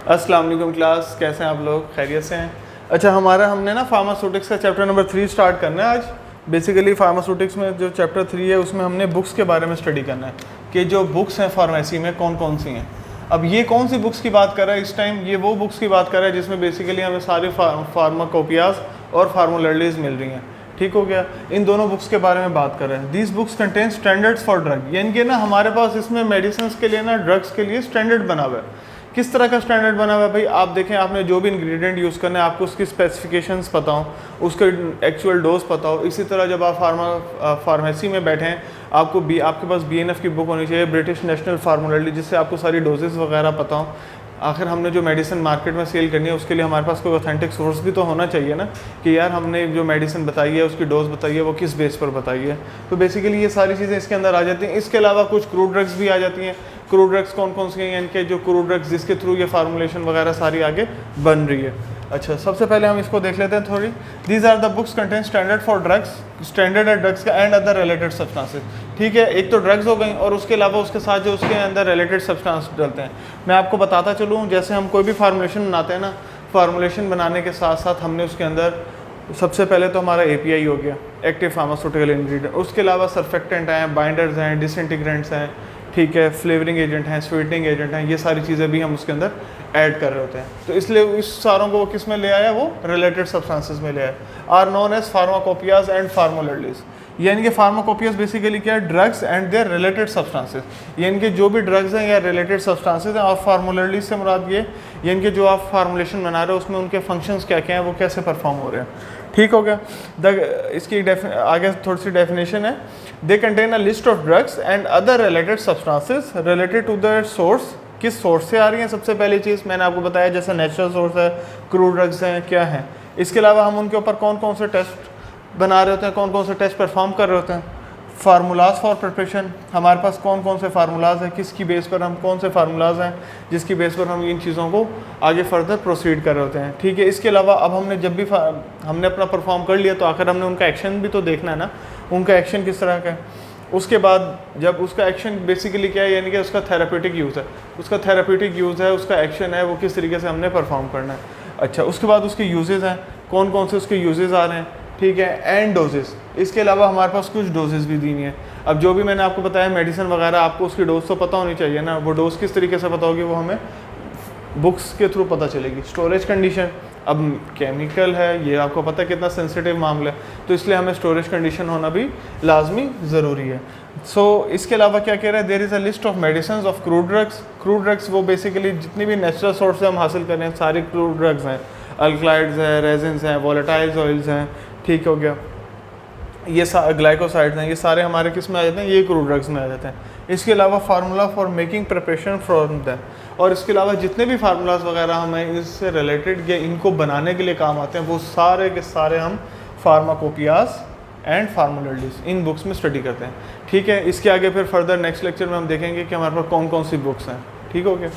अस्सलाम वालेकुम क्लास, कैसे हैं आप लोग? खैरियत से हैं? अच्छा, हमने ना फार्मास्यूटिक्स का चैप्टर नंबर 3 स्टार्ट करना है आज। बेसिकली फार्मास्यूटिक्स में जो चैप्टर 3 है उसमें हमने बुक्स के बारे में स्टडी करना है कि जो बुक्स हैं फार्मेसी में कौन कौन सी हैं। अब ये कौन सी बुक्स की बात कर रहा है इस टाइम? ये वो बुक्स की बात कर रहा है जिसमें बेसिकली हमें सारे फार्माकोपियाज और फार्मोलैरिडीज मिल रही हैं। ठीक हो गया? इन दोनों बुक्स के बारे में बात कर रहे हैं। These books contain standards for drug, यानी कि ना हमारे पास इसमें मेडिसिन के लिए ना ड्रग्स के लिए स्टैंडर्ड बना हुआ है। किस तरह का स्टैंडर्ड बना हुआ है भाई? आप देखें, आपने जो भी इंग्रेडिएंट यूज़ करना है आपको उसकी स्पेसिफिकेशंस पता हो, उसके एक्चुअल डोज पता हो। इसी तरह जब आप फार्मेसी में बैठे हैं आपके पास BNF की बुक होनी चाहिए, ब्रिटिश नेशनल फार्मोलैरिडी, जिससे आपको सारी डोजेस वगैरह पता हो। आखिर हमने जो मेडिसिन मार्केट में सेल करनी है उसके लिए हमारे पास कोई ऑथेंटिक सोर्स भी तो होना चाहिए ना, कि यार हमने जो मेडिसिन बताई है उसकी डोज बताई है वो किस बेस पर बताई है। तो बेसिकली ये सारी चीज़ें इसके अंदर आ जाती हैं। इसके अलावा कुछ क्रूड ड्रग्स भी आ जाती हैं। क्रूड ड्रग्स कौन कौन सी हैं? यानी कि जो क्रूड ड्रग्स जिसके थ्रू ये फार्मूलेशन वगैरह सारी आगे बन रही है। अच्छा, सबसे पहले हम इसको देख लेते हैं थोड़ी। These are the books contain standard for drugs, standard है ड्रग्स का एंड अदर रिलेटेड सब्सटेंसेस। ठीक है, एक तो ड्रग्स हो गई और उसके अलावा उसके साथ जो उसके अंदर रिलेटेड सब्सटेंस डलते हैं। मैं आपको बताता चलूँ, जैसे हम कोई भी फार्मूलेशन बनाते हैं ना, फार्मूलेशन बनाने के साथ साथ हमने उसके अंदर सबसे पहले तो हमारा API हो गया, एक्टिव फार्मास्यूटिकल इंग्रेडिएंट। उसके अलावा सर्फेक्टेंट हैं, बाइंडर्स हैं, डिसइंटीग्रेंट्स हैं, ठीक है, फ्लेवरिंग एजेंट हैं, स्वीटनिंग एजेंट हैं, ये सारी चीज़ें भी हम उसके अंदर ऐड कर रहे होते हैं। तो इसलिए इस सारों को वो किस में ले आया? वो रिलेटेड सब्सटेंसेस में ले आया। Are known as pharmacopoeias and formularies, यानी कि फार्माकोपियाज बेसिकली क्या है? Drugs and their related substances, यानी कि जो भी ड्रग्स हैं या रिलेटेड सब्सटेंसेस हैं। और फार्मोलैरिडीज से मुराद ये, यानी कि जो आप फार्मूलेशन बना रहे हो उसमें उनके फंक्शंस क्या क्या हैं, वो कैसे परफॉर्म हो रहे हैं। ठीक हो गया? इसकी आगे थोड़ी सी डेफिनेशन है। They contain a list of drugs and other related substances related to their source. किस सोर्स से आ रही हैं? सबसे पहली चीज़ मैंने आपको बताया, जैसे नेचुरल सोर्स है, क्रूड ड्रग्स हैं, क्या हैं। इसके अलावा हम उनके ऊपर कौन कौन से टेस्ट बना रहे होते हैं, कौन कौन से टेस्ट परफॉर्म कर रहे होते हैं। फार्मूलाज फॉर प्रिपरेशन, हमारे पास कौन कौन से फार्मूलाज हैं, किसकी बेस पर हम, कौन से फार्मूलाज हैं जिसकी बेस पर हम इन चीज़ों को आगे फर्दर प्रोसीड कर रहे होते हैं। ठीक है, इसके अलावा अब हमने जब भी हमने अपना परफॉर्म कर लिया तो आखिर हमने उनका एक्शन भी तो देखना है ना, उनका एक्शन किस तरह का है। उसके बाद जब उसका एक्शन बेसिकली क्या है, यानी कि उसका थेराप्यूटिक यूज़ है, उसका थेराप्यूटिक यूज़ है, उसका एक्शन है, वो किस तरीके से हमने परफॉर्म करना है। अच्छा, उसके बाद उसके यूजेज़ हैं, कौन कौन से उसके यूजेज़ आ रहे हैं। ठीक है, एंड डोजेस। इसके अलावा हमारे पास कुछ डोजेस भी दी है। अब जो भी मैंने आपको बताया मेडिसिन वगैरह, आपको उसकी डोज तो पता होनी चाहिए ना, वो डोज किस तरीके से पता होगी वो हमें बुक्स के थ्रू पता चलेगी। स्टोरेज कंडीशन, अब केमिकल है, ये आपको पता है कितना सेंसिटिव मामला है, तो इसलिए हमें स्टोरेज कंडीशन होना भी लाजमी ज़रूरी है। इसके अलावा क्या कह रहा है? There is a list of medicine of crude drugs. Crude drugs वो बेसिकली जितनी भी नेचुरल सोर्स से हम हासिल कर रहे हैं सारे क्रूड ड्रग्स हैं। अल्कलाइड्स हैं, रेजिन्स हैं, वोलेटाइल्स ऑयल्स हैं। ठीक हो गया? ये ग्लाइकोसाइड्स हैं, ये सारे हमारे किस में आ जाते हैं? ये क्रूड ड्रग्स में आ जाते हैं। इसके अलावा formula for making preparation from them, और इसके अलावा जितने भी फार्मूलाज वगैरह हमें इससे रिलेटेड या इनको बनाने के लिए काम आते हैं वो सारे के सारे हम फार्माकोपियाज एंड फार्मोलैरिडीज इन बुक्स में स्टडी करते हैं। ठीक है, इसके आगे फिर फर्दर नेक्स्ट लेक्चर में हम देखेंगे कि हमारे पास कौन कौन सी बुक्स हैं। ठीक हो गया?